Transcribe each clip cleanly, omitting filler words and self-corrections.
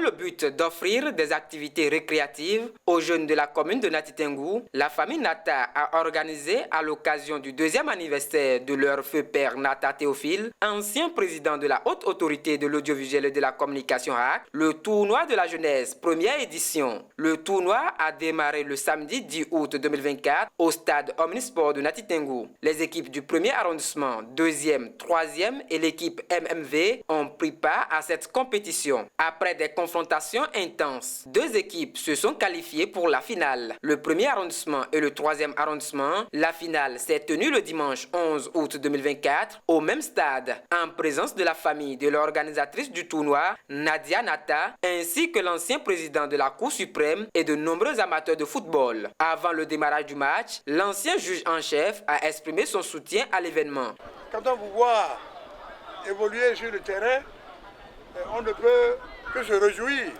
le but d'offrir des activités récréatives aux jeunes de la commune de Nati Tengou, la famille Nata a organisé à l'occasion du 2e anniversaire de leur feu père Nata Théophile, ancien président de la haute autorité de l'audiovisuel et de la communication HAC, le tournoi de la jeunesse, première édition. Le tournoi a démarré le samedi 10 août 2024 au stade Omnisport de Nati Tengou. Les équipes du 1er arrondissement, 2e, 3e et l'équipe MMV ont pris part à cette compétition. Après des confrontations intenses, 2 équipes se sont qualifiées pour la finale. Le 1er arrondissement et le 3e arrondissement. La finale s'est tenue le dimanche 11 août 2024 au même stade, en présence de la famille de l'organisatrice du tournoi, Nadia Nata, ainsi que l'ancien président de la Cour suprême et de nombreux amateurs de football. Avant le démarrage du match, l'ancien juge en chef a exprimé son soutien à l'événement. Quand on vous voit évoluer sur le terrain, on ne peut que se réjouir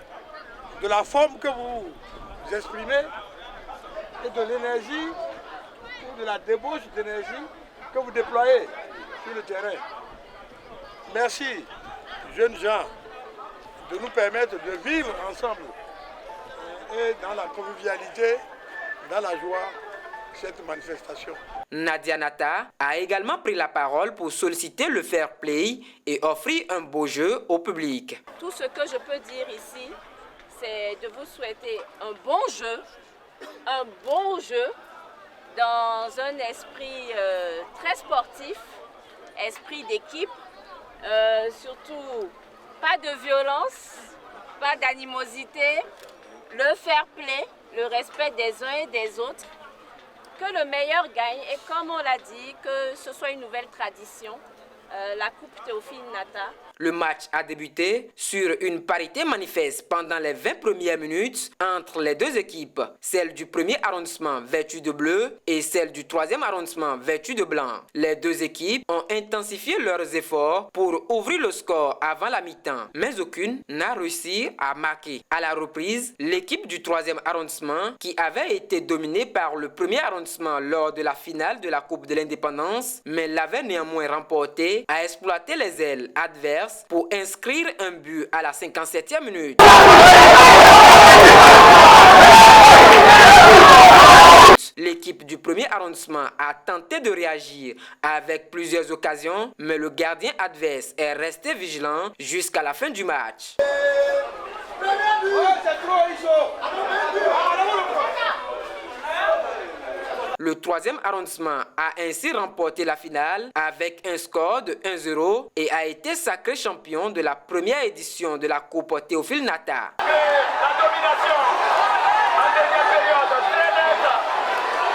de la forme que vous exprimez et de l'énergie ou de la débauche d'énergie que vous déployez sur le terrain. Merci, jeunes gens, de nous permettre de vivre ensemble et dans la convivialité, dans la joie, cette manifestation. Nadia Nata a également pris la parole pour solliciter le fair play et offrir un beau jeu au public. Tout ce que je peux dire ici, c'est de vous souhaiter un bon jeu dans un esprit très sportif, esprit d'équipe, surtout pas de violence, pas d'animosité, le fair play, le respect des uns et des autres, que le meilleur gagne et comme on l'a dit, que ce soit une nouvelle tradition, la Coupe Théophile Nata. Le match a débuté sur une parité manifeste pendant les 20 premières minutes entre les 2 équipes, celle du 1er arrondissement vêtue de bleu et celle du 3e arrondissement vêtue de blanc. Les 2 équipes ont intensifié leurs efforts pour ouvrir le score avant la mi-temps, mais aucune n'a réussi à marquer. À la reprise, l'équipe du 3e arrondissement, qui avait été dominée par le 1er arrondissement lors de la finale de la Coupe de l'Indépendance, mais l'avait néanmoins remporté, a exploité les ailes adverses pour inscrire un but à la 57e minute. L'équipe du 1er arrondissement a tenté de réagir avec plusieurs occasions, mais le gardien adverse est resté vigilant jusqu'à la fin du match. Le 3e arrondissement a ainsi remporté la finale avec un score de 1-0 et a été sacré champion de la première édition de la Coupe Théophile Nata. La domination en deuxième période, très nette.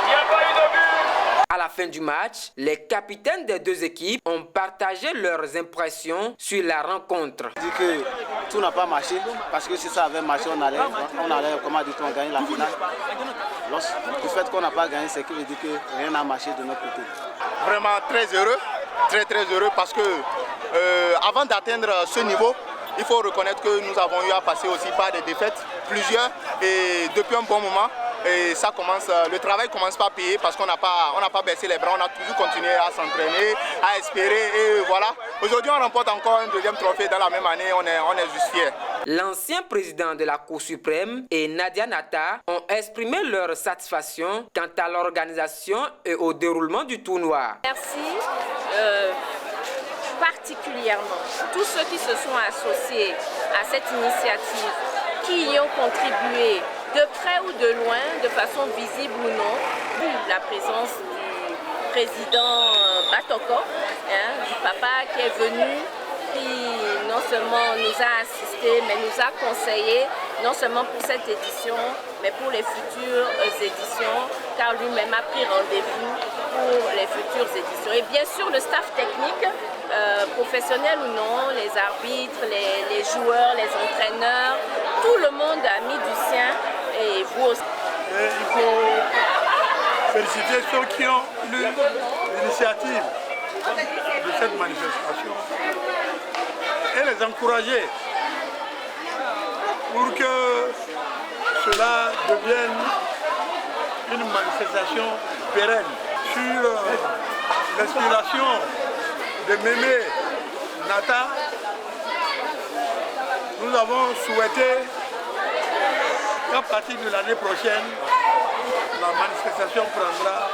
Il n'y a pas eu de but. À la fin du match, les capitaines des 2 équipes ont partagé leurs impressions sur la rencontre. Je dis que tout n'a pas marché parce que si ça avait marché, on allait comment dire, gagner la finale. Du fait qu'on n'a pas gagné, c'est que je dis que rien n'a marché de notre côté. Vraiment très heureux, très heureux parce que avant d'atteindre ce niveau, il faut reconnaître que nous avons eu à passer aussi par des défaites, plusieurs, et depuis un bon moment. Et ça commence, le travail commence pas à payer parce qu'on n'a pas baissé les bras, on a toujours continué à s'entraîner, à espérer et voilà. Aujourd'hui on remporte encore un 2e trophée dans la même année, on est juste fiers. L'ancien président de la Cour suprême et Nadia Nata ont exprimé leur satisfaction quant à l'organisation et au déroulement du tournoi. Merci particulièrement tous ceux qui se sont associés à cette initiative, qui y ont contribué de près ou de loin, de façon visible ou non. La présence du président Batoko, du papa qui est venu, qui non seulement nous a assistés, mais nous a conseillés, non seulement pour cette édition, mais pour les futures éditions, car lui-même a pris rendez-vous pour les futures éditions. Et bien sûr, le staff technique, professionnel ou non, les arbitres, les joueurs, les entraîneurs, tout le monde a mis du sien et vous aussi. Il faut féliciter ceux qui ont eu l'initiative de cette manifestation et les encourager pour que cela devienne une manifestation pérenne sur l'inspiration de Mémé Nata nous avons souhaité qu'à partir de l'année prochaine, la manifestation prendra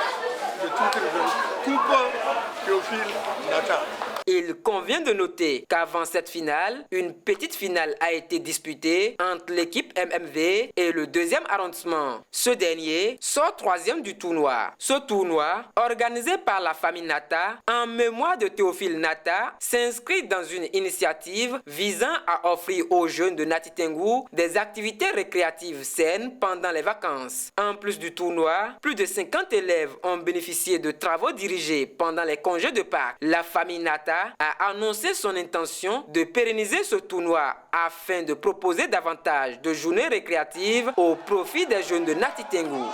le titre de Coupe Théophile Nata. Il convient de noter qu'avant cette finale, une petite finale a été disputée entre l'équipe MMV et le 2e arrondissement. Ce dernier sort 3e du tournoi. Ce tournoi, organisé par la famille Nata en mémoire de Théophile Nata, s'inscrit dans une initiative visant à offrir aux jeunes de Nati Tengou des activités récréatives saines pendant les vacances. En plus du tournoi, plus de 50 élèves ont bénéficié de travaux dirigés pendant les congés de Pâques. La famille Nata a annoncé son intention de pérenniser ce tournoi afin de proposer davantage de journées récréatives au profit des jeunes de Nati Tengou.